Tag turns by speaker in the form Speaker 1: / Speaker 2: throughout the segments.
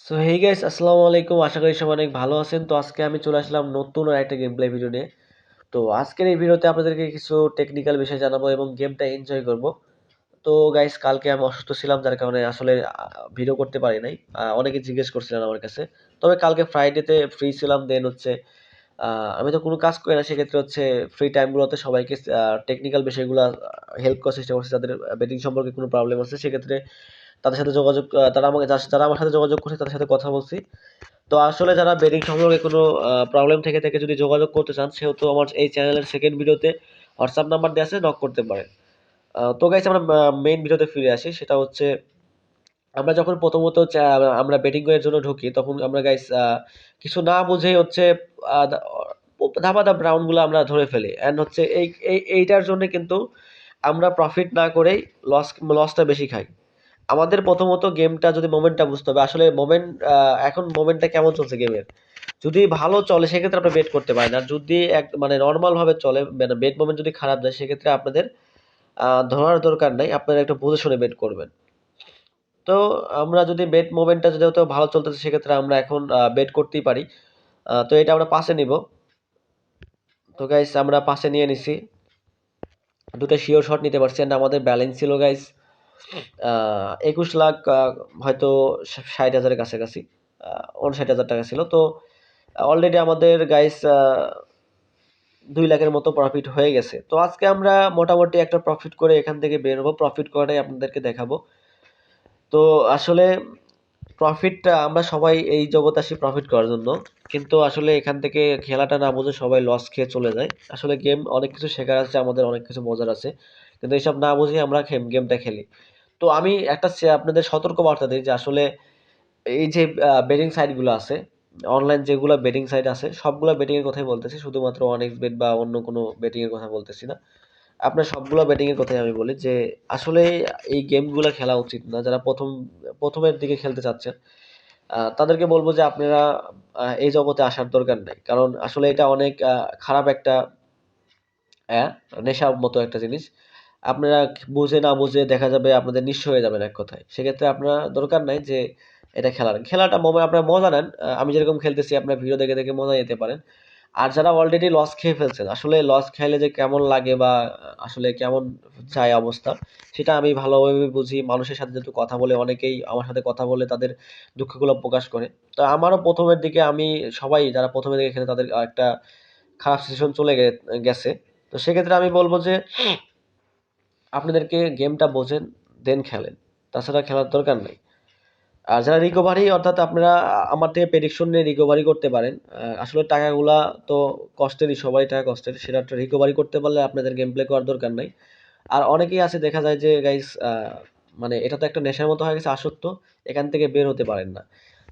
Speaker 1: So hey guys, আসসালামু আলাইকুম। আশা করি সবাই অনেক ভালো আছেন। তো আজকে আমি চলে আসলাম নতুন আর একটা গেম প্লে ভিডিও নিয়ে। তো আজকের এই ভিডিওতে আপনাদেরকে কিছু টেকনিক্যাল বিষয় জানাবো এবং গেমটা এনজয় করব। তো গাইস, কালকে আমি অসুস্থ ছিলাম, যার কারণে আসলে ভিডিও করতে পারি নাই। অনেকে জিজ্ঞেস করছিলেন আমার কাছে। তবে কালকে ফ্রাইডেতে ফ্রি ছিলাম, দেন হচ্ছে আমি তো কোনো কাজ করি না, সেক্ষেত্রে হচ্ছে ফ্রি টাইমগুলোতে সবাইকে টেকনিক্যাল বিষয়গুলো হেল্প করার চেষ্টা করছি। যাদের বেটিং সম্পর্কে কোনো প্রবলেম আছে, সেক্ষেত্রে তাদের সাথে যোগাযোগ তারা আমাকে যারা আমার সাথে যোগাযোগ করছে তাদের সাথে কথা বলছি। তো আসলে যারা বেডিং সম্পর্কে কোনো প্রবলেম থেকে থেকে যদি যোগাযোগ করতে চান, সেহেতু আমার এই চ্যানেলের সেকেন্ড ভিডিওতে হোয়াটসঅ্যাপ নাম্বার দেওয়া আছে, নক করতে পারেন। তো গাইস, আমরা মেইন ভিডিওতে ফিরে আসি। সেটা হচ্ছে আমরা যখন প্রথমত আমরা বেটিং এর জন্য ঢুকি, তখন আমরা গাইস কিছু না বুঝেই হচ্ছে ধাপাধাপ রাউন্ডগুলো আমরা ধরে ফেলি, অ্যান্ড হচ্ছে এইটার জন্য কিন্তু আমরা প্রফিট না করেই লসটা বেশি খাই। আমাদের প্রথমত গেমটা যদি মোমেন্টটা বুঝতে হবে, আসলে মোমেন্ট এখন মোমেন্টটা কেমন চলছে গেমের। যদি ভালো চলে সেক্ষেত্রে আপনি বেট করতে পারেন, আর যদি এক মানে নর্মাল ভাবে চলে, মানে বেট মোমেন্ট যদি খারাপ যায়, সেক্ষেত্রে আপনাদের ধরার দরকার নাই, আপনারা একটু বুঝে শুনে বেট করবেন। তো আমরা যদি বেট মোমেন্টটা যেহেতু ভালো চলতেছে, সেক্ষেত্রে আমরা এখন বেট করতেই পারি। তো এটা আমরা পাশে নিব। তো গাইস, আমরা পাশে নিয়ে নিছি, দুটো শিওর শট নিতে পারছি, and আমাদের ব্যালেন্স ছিল গাইস 21 লাখ, হয়তো 60,000-এর কাছাকাছি, 59,000 টাকা ছিল। তো অলরেডি আমাদের গাইস 2 লাখের মতো প্রফিট হয়ে গেছে। তো আজকে আমরা মোটামুটি একটা প্রফিট করে এখান থেকে বের হবো, প্রফিট করাটাই আপনাদেরকে দেখাবো। তো আসলে প্রফিটটা আমরা সবাই এই জগতে আসি প্রফিট করার জন্য, কিন্তু আসলে এখান থেকে খেলাটা না বুঝে সবাই লস খেয়ে চলে যায়। আসলে গেম অনেক কিছু শেখার আছে, আমাদের অনেক কিছু মজার আছে, কিন্তু এইসব না বুঝে আমরা গেমটা খেলি। তো আমি একটা আপনাদের সতর্ক বার্তা দিই যে আসলে এই যে বেটিং সাইটগুলো আছে, অনলাইন যেগুলো বেটিং সাইট আছে, সবগুলো বেটিং এর কথাই বলতেছি, শুধুমাত্র অনেক্স বেট বা অন্য কোনো বেটিং এর কথা বলতেছি না। আপনার সবগুলো বেটিং এর কথাই আমি বলি যে আসলে এই গেমগুলো খেলা উচিত না। যারা প্রথমের দিকে খেলতে চাচ্ছেন, তাদেরকে বলবো যে আপনারা এই জগতে আসার দরকার নাই। কারণ আসলে এটা অনেক খারাপ একটা অ্যা নেশার মতো একটা জিনিস। আপনারা বুঝে না বুঝে দেখা যাবে আপনাদের নিঃস্ব হয়ে যাবেন এক কথায়। সেক্ষেত্রে আপনার দরকার নাই যে এটা খেলার। খেলাটা আপনারা মজা নেন। আমি যেরকম খেলতেছি, আপনারা ভিডিও দেখে, দেখে মজা নিতে পারেন। আর যারা অলরেডি লস খেয়ে ফেলছেন, আসলে লস খাইলে যে কেমন লাগে বা আসলে কেমন যায় অবস্থা, সেটা আমি ভালোভাবে বুঝি। মানুষের সাথে যেহেতু কথা বলে, অনেকেই আমার সাথে কথা বলে তাদের দুঃখগুলো প্রকাশ করে। তো আমারও প্রথমের দিকে সবাই যারা প্রথমের দিকে খেলে তাদের একটা খারাপ সিচুয়েশন চলে গেছে। তো সেক্ষেত্রে আমি বলব যে আপনাদেরকে গেমটা বোঝেন, দেন খেলেন। তাছাড়া খেলার দরকার নেই। আর যারা রিকভারি, অর্থাৎ আপনারা আমার থেকে প্রেডিকশন নিয়ে রিকভারি করতে পারেন। আসলে টাকাগুলা তো কষ্টেরই, সবারই টাকা কষ্টের। সেটা রিকভারি করতে পারলে আপনাদের গেম প্লে করার দরকার নাই। আর অনেকেই আছে, দেখা যায় যে গাইস মানে এটা তো একটা নেশার মতো হয়ে গেছে, আসক্ত। এখান থেকে বের হতে পারেন না।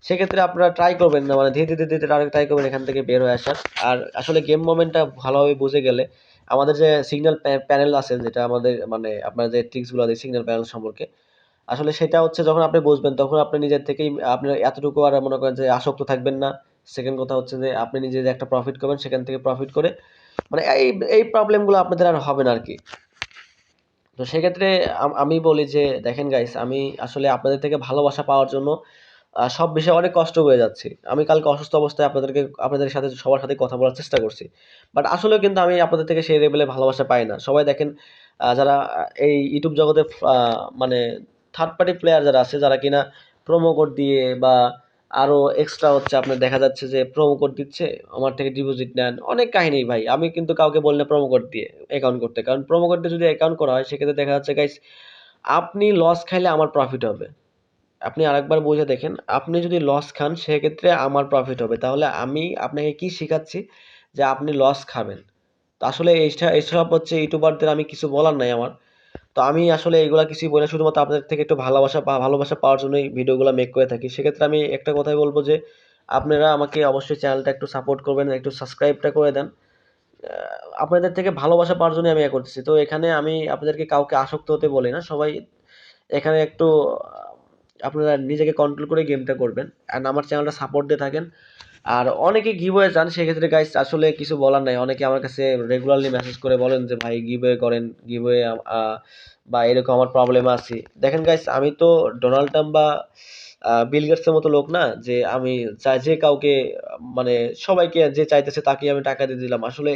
Speaker 1: সেক্ষেত্রে আপনারা ট্রাই করবেন না, মানে ধীরে ধীরে ট্রাই করবেন এখান থেকে বের হয়ে আসার। আর আসলে গেম মোমেন্টটা ভালোভাবে বুঝে গেলে আমাদের যে সিগন্যাল প্যানেল আছে, যেটা আমাদের মানে আপনার যে ট্রিক্সগুলো আছে সিগন্যাল প্যানেল সম্পর্কে, আসলে সেটা হচ্ছে যখন আপনি বুঝবেন, তখন আপনি নিজের থেকেই আপনার এতটুকু আর মনে করেন যে আসক্ত থাকবেন না। সেকেন্ড কথা হচ্ছে যে আপনি নিজে যে একটা প্রফিট করবেন, সেখান থেকে প্রফিট করে মানে এই প্রবলেমগুলো আপনাদের আর হবে না আরকি। তো সেক্ষেত্রে আমি বলি যে দেখেন গাইস, আমি আসলে আপনাদের থেকে ভালোবাসা পাওয়ার জন্য সব বিষয়ে অনেক কষ্ট হয়ে যাচ্ছি। আমি কালকে অসুস্থ অবস্থায় আপনাদের সাথে সবার সাথে কথা বলার চেষ্টা করছি। বাট আসলেও কিন্তু আমি আপনাদের থেকে সেই লেভেলে ভালোবাসা পাই না। সবাই দেখেন, যারা এই ইউটিউব জগতে মানে থার্ড পার্টি প্লেয়ার যারা আছে, যারা কিনা প্রোমো কোড দিয়ে বা আরো এক্সট্রা হচ্ছে, আপনার দেখা যাচ্ছে যে প্রোমো কোড দিচ্ছে, আমার থেকে ডিপোজিট নেন, অনেক কাহিনী ভাই। আমি কিন্তু কাউকে বলি না প্রোমো কোড দিয়ে অ্যাকাউন্ট করতে। কারণ প্রোমো কোড দিয়ে যদি অ্যাকাউন্ট করা হয়, সেক্ষেত্রে দেখা যাচ্ছে গাইস, আপনি লস খাইলে আমার প্রফিট হবে। আপনি আরেকবার বুঝে দেখেন, আপনি যদি লস খান সেক্ষেত্রে আমার প্রফিট হবে। তাহলে আমি আপনাকে কি শিখাচ্ছি যে আপনি লস খাবেন। তো আসলে এসব হচ্ছে ইউটিউবারদের আমি কিছু বলার নাই আমার। তো আমি আসলে এগুলা কিছুই বলি না, শুধুমাত্র আপনাদের থেকে একটু ভালোবাসা পাওয়ার জন্যই ভিডিওগুলো মেক করে থাকি। সেক্ষেত্রে আমি একটা কথাই বলব যে আপনারা আমাকে অবশ্যই চ্যানেলটা একটু সাপোর্ট করবেন, একটু সাবস্ক্রাইবটা করে দেন। আপনাদের থেকে ভালোবাসা পাওয়ার জন্যই আমি করতেছি। তো এখানে আমি আপনাদেরকে কাউকে আসক্ত হতে বলি না। সবাই এখানে একটু আপনারা নিজেকে কন্ট্রোল করে গেমটা করবেন। অ্যান্ড আমার চ্যানেলটা সাপোর্ট দিয়ে থাকেন। আর অনেকে গিভওয়ে চান, সেক্ষেত্রে গাইস আসলে কিছু বলার নাই। অনেকে আমার কাছে রেগুলারলি মেসেজ করে বলেন যে ভাই গিভওয়ে করেন, গিভওয়ে বা এরকম আমার প্রবলেম আছে। দেখেন গাইস, আমি তো ডোনাল্ড ট্রাম্প বা বিল গেটসের মতো লোক না যে আমি যে কাউকে মানে সবাইকে যে চাইতেছে তাকে আমি টাকা দিয়ে দিলাম। আসলে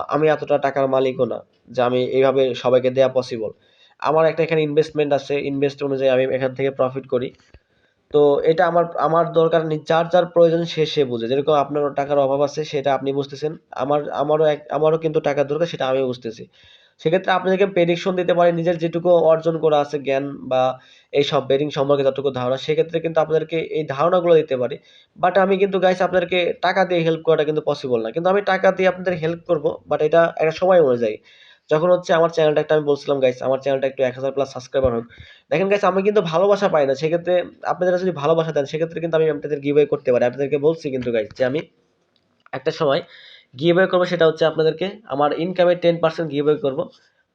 Speaker 1: আমি এতটা টাকার মালিকও না যে আমি এইভাবে সবাইকে দেয়া পসিবল। আমার একটা এখানে ইনভেস্টমেন্ট আছে। ইনভেস্ট অনুযায়ী আমি এখান থেকে প্রফিট করি। তো এটা আমার আমার দরকার নেই। যার প্রয়োজন সে বুঝে। যেরকম আপনারও টাকার অভাব আছে সেটা আপনি বুঝতেছেন। আমারও কিন্তু টাকার দরকার সেটা আমিও বুঝতেছি। সেক্ষেত্রে আপনাদেরকে প্রেডিকশন দিতে পারি নিজের যেটুকু অর্জন করা আছে জ্ঞান বা এইসব বেডিং সম্পর্কে যতটুকু ধারণা সেক্ষেত্রে কিন্তু আপনাদেরকে এই ধারণাগুলো দিতে পারি। বাট আমি কিন্তু গাইস আপনাদেরকে টাকা দিয়ে হেল্প করাটা কিন্তু পসিবল না। কিন্তু আমি টাকা দিয়ে আপনাদের হেল্প করব। বাট এটা একটা সময় অনুযায়ী। যখন হচ্ছে আমার চ্যানেলটা একটা আমি বলছিলাম গাইস আমার চ্যানেলটা একটু ১,০০০ প্লাস সাবস্ক্রাইবার হোক। দেখেন গাইস আমি কিন্তু ভালোবাসা পাই না। সেক্ষেত্রে আপনারা যদি ভালোবাসা দেন সেক্ষেত্রে কিন্তু আমি আপনাদের গিভঅ্যাওয়ে করতে পারি। আপনাদেরকে বলছি কিন্তু গাইস যে আমি একটা সময় গিভঅ্যাওয়ে করব সেটা হচ্ছে আপনাদেরকে আমার ইনকামের 10% গিভঅ্যাওয়ে করব।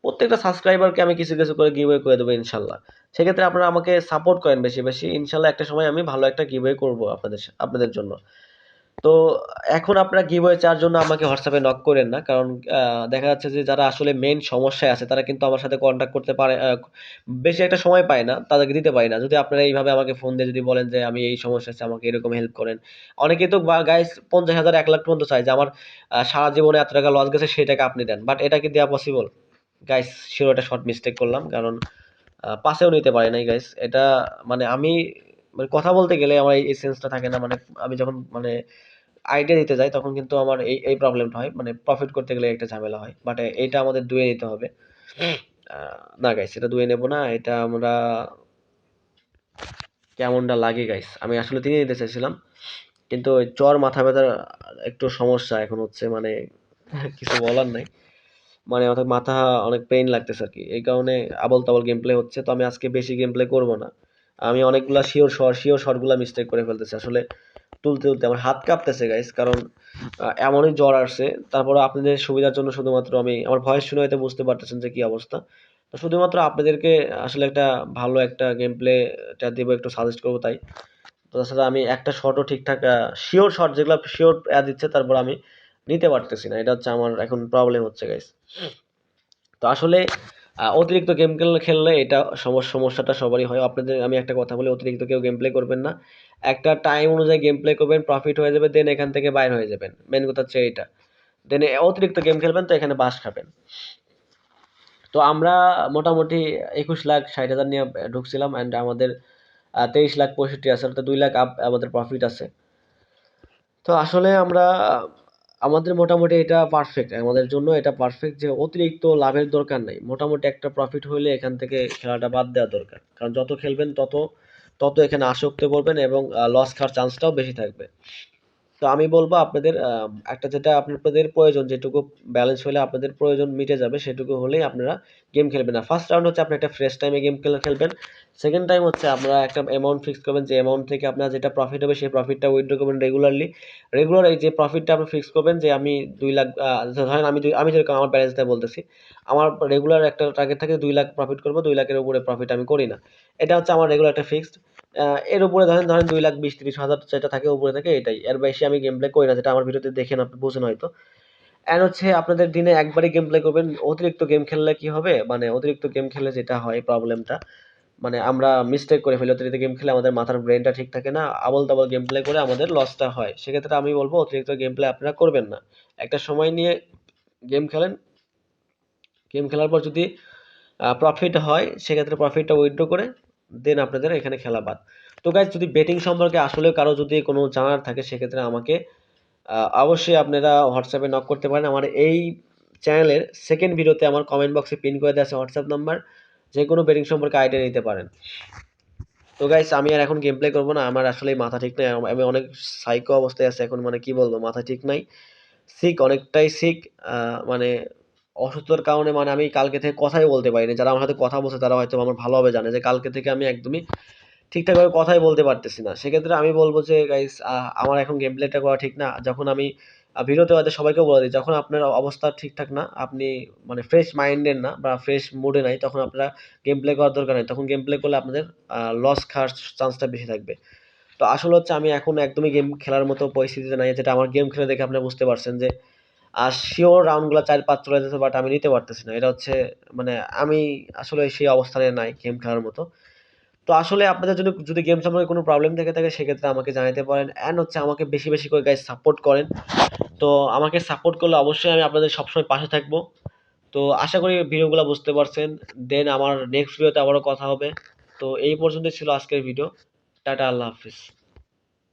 Speaker 1: প্রত্যেকটা সাবস্ক্রাইবারকে আমি কিছু করে গিভঅ্যাওয়ে করে দেব ইনশাআল্লাহ। সেক্ষেত্রে আপনারা আমাকে সাপোর্ট করেন বেশি। ইনশাআল্লাহ একটা সময় আমি ভালো একটা গিভঅ্যাওয়ে করব আপনাদের জন্য। তো এখন আপনারা গিভওয়ে চাওয়ার জন্য আমাকে হোয়াটসঅ্যাপে নক করেন না। কারণ দেখা যাচ্ছে যে যারা আসলে মেইন সমস্যায় আছে তারা কিন্তু আমার সাথে কনট্যাক্ট করতে পারে বেশি একটা সময় পায় না, তাদেরকে দিতে পারি না। যদি আপনারা এইভাবে আমাকে ফোন দিয়ে যদি বলেন যে আমি এই সমস্যা আছে আমাকে এরকম হেল্প করেন। অনেকেই তো গাইস ৫০,০০০ ১,০০,০০০ পর্যন্ত চায় যে আমার সারা জীবনে এত টাকা লস গেছে সেই টাকা আপনি দেন। বাট এটা কি দেয়া পসিবল? গাইস সিউর এটা শর্ট মিস্টেক করলাম। কারণ পাসেও নিতে পারি নাই গাইস। এটা মানে আমি মানে কথা বলতে গেলে আমার এই সেন্সটা থাকে না। মানে আমি যখন মানে আইডিয়া দিতে যাই তখন কিন্তু আমার এই প্রবলেমটা হয়। মানে প্রফিট করতে গেলে একটা ঝামেলা হয়। বাট এইটা আমাদের দুয়ে নিতে হবে। আ না গাইস এটা দুয়ে নেব না। এটা আমরা কেমনটা লাগে গাইস? আমি আসলে ৩ এ নিতে চাইছিলাম। কিন্তু ওই জ্বর, মাথা ব্যাথার একটু সমস্যা এখন হচ্ছে মানে কিছু বলার নাই। মানে অর্থাৎ মাথা অনেক পেইন লাগতেছে আরকি। এই কারণে আবোল-তাবোল গেম প্লে হচ্ছে। তো আমি আজকে বেশি গেম প্লে করব না। আমি অনেকগুলা শিওর শট গুলা মিস্টেক করে ফেলতেছি। আসলে তুলতে আমার হাত কাঁপতেছে গাইস। কারণ এমনই জ্বর আসছে। তারপরেও আপনাদের সুবিধার জন্য শুধুমাত্র আমি আমার ভয়েস শুনে হয়তো বুঝতে পারতেছেন যে কি অবস্থা। তো শুধুমাত্র আপনাদেরকে আসলে একটা ভালো একটা গেম প্লে টা দিব একটু সাজেস্ট করব তাই। তো তাছাড়া আমি একটা শটও ঠিকঠাক শিওর শট যেগুলা শিওর দিচ্ছে তারপর আমি নিতে পারতেছি না। এটা হচ্ছে আমার এখন প্রবলেম হচ্ছে গাইস। তো আসলে অতিরিক্ত গেম খেললে এটা সমস্যাটা সবারই হয়। আপনাদের আমি একটা কথা বলি অতিরিক্ত কেউ গেম প্লে করবেন না। একটা টাইম অনুযায়ী গেম প্লে করবেন, প্রফিট হয়ে যাবে দেন এখান থেকে বাইর হয়ে যাবেন। মেইন কথা হচ্ছে এইটা। দেন অতিরিক্ত গেম খেলবেন তো এখানে বাঁশ খাবেন। তো আমরা মোটামুটি ২১,৬০,০০০ নিয়ে ঢুকছিলাম অ্যান্ড আমাদের ২৩,৬৫,০০০ আছে অর্থাৎ ২,০০,০০০ আপ আমাদের প্রফিট আছে। তো আসলে আমরা আমাদের মোটামুটি এটা পারফেক্ট। আমাদের জন্য এটা পারফেক্ট যে অতিরিক্ত লাভের দরকার নাই। মোটামুটি একটা প্রফিট হইলে এখান থেকে খেলাটা বাদ দেওয়া দরকার। কারণ যত খেলবেন তত এখানে আসক্ত পড়বেন এবং লস খাওয়ার চান্সটাও বেশি থাকবে। তো আমি বলব আপনাদের একটা যেটা আপনাদের প্রয়োজন যেটুকু ব্যালেন্স হলে আপনাদের প্রয়োজন মিটে যাবে সেটুকু হলেই আপনারা গেম খেলবেন না। ফার্স্ট রাউন্ড হচ্ছে আপনি একটা ফ্রেশ টাইমে গেম খেলবেন। সেকেন্ড টাইম হচ্ছে আপনারা একটা অ্যামাউন্ট ফিক্স করবেন যে অ্যামাউন্ট থেকে আপনার যেটা প্রফিট হবে সেই প্রফিটটা উইথড্র করবেন রেগুলারলি। রেগুলার এই যে প্রফিটটা আপনি ফিক্স করবেন যে আমি ২,০০,০০০ ধরেন আমি যেরকম আমার ব্যালেন্সটা বলতেছি। আমার রেগুলার একটা টার্গেট থাকে ২,০০,০০০ প্রফিট করব। ২,০০,০০০ এর উপরে প্রফিট আমি করি না। এটা হচ্ছে আমার রেগুলার একটা ফিক্সড। এর উপরে ধরেন ২,২০,০০০-৩০,০০০ যেটা থাকে উপরে থাকে এটাই। এর বেশি আমি গেম প্লে করি না যেটা আমার ভিডিওতে দেখেন আপনি বুঝেন হয়তো। অ্যান্ড হচ্ছে আপনাদের দিনে একবারই গেম প্লে করবেন। অতিরিক্ত গেম খেললে কি হবে? মানে অতিরিক্ত গেম খেললে যেটা হয় প্রবলেমটা মানে আমরা মিস্টেক করে ফেলি। অতিরিক্ত গেম খেলে আমাদের মাথার ব্রেইনটা ঠিক থাকে না। আবোল-তাবোল গেম প্লে করে আমাদের লসটা হয়। সেক্ষেত্রে আমি বলব অতিরিক্ত গেম প্লে আপনারা করবেন না। একটা সময় নিয়ে গেম খেলেন। গেম খেলার পর যদি প্রফিট হয় সেক্ষেত্রে প্রফিটটা উইথড্র করে দেন আপনাদের এখানে খেলা বাদ। তো গাইস যদি বেটিং সম্পর্কে আসলেও কারো যদি কোনো জানার থাকে সেক্ষেত্রে আমাকে অবশ্যই আপনারা হোয়াটসঅ্যাপে নক করতে পারেন। আমার এই চ্যানেলের 2nd ভিডিওতে আমার কমেন্ট বক্সে পিন করে দেওয়া আছে হোয়াটসঅ্যাপ নাম্বার। যেকোনো বেটিং সম্পর্কে আইডিয়া নিতে পারেন। তো গাইস আমি আর এখন গেম প্লে করব না। আমার আসলেই মাথা ঠিক নাই। আমি অনেক সাইকো অবস্থায় আছি এখন মানে কি বলবো মাথা ঠিক নাই। অনেকটাই সিক আ মানে অসুস্থতার কারণে মানে আমি কালকে থেকে কথাই বলতে পারিনি। যারা আমার সাথে কথা বলছে তারা হয়তো আমার ভালোভাবে জানে যে কালকে থেকে আমি একদমই ঠিকঠাকভাবে কথাই বলতে পারতেছি না। সেক্ষেত্রে আমি বলব যে গাইস আমার এখন গেম প্লেটা করা ঠিক না। যখন আমি ভিডিওতে হয়তো সবাইকেও বলে দিই, যখন আপনার অবস্থা ঠিকঠাক না, আপনি মানে ফ্রেশ মাইন্ডের না বা ফ্রেশ মুড এ নাই, তখন আপনারা গেম প্লে করার দরকার নাই। তখন গেম প্লে করলে আপনাদের লস খাওয়ার চান্সটা বেশি থাকবে। তো আসলে হচ্ছে আমি এখন একদমই গেম খেলার মতো পরিস্থিতিতে নাই। যেটা আমার গেম খেলে দেখে আপনারা বুঝতে পারছেন যে সিওর রাউন্ড গুলা ৪-৫ চলে যেত বাট আমি নিতে পারতেছি না। এটা হচ্ছে মানে আমি আসলে সেই অবস্থানে নাই গেম খেলার মতো। তো আসলে আপনাদের জন্য যদি গেম সম্পর্কে কোনো প্রবলেম থেকে থাকে সেক্ষেত্রে আমাকে জানাতে পারেন। অ্যান্ড হচ্ছে আমাকে বেশি, বেশি করে গাইস সাপোর্ট করেন। তো আমাকে সাপোর্ট করলে অবশ্যই আমি আপনাদের সবসময় পাশে থাকবো। তো আশা করি ভিডিওগুলো বুঝতে পারছেন। দেন আমার নেক্সট ভিডিওতে আবারও কথা হবে। তো এই পর্যন্তই ছিল আজকের ভিডিও। টাটা, আল্লাহ হাফেজ।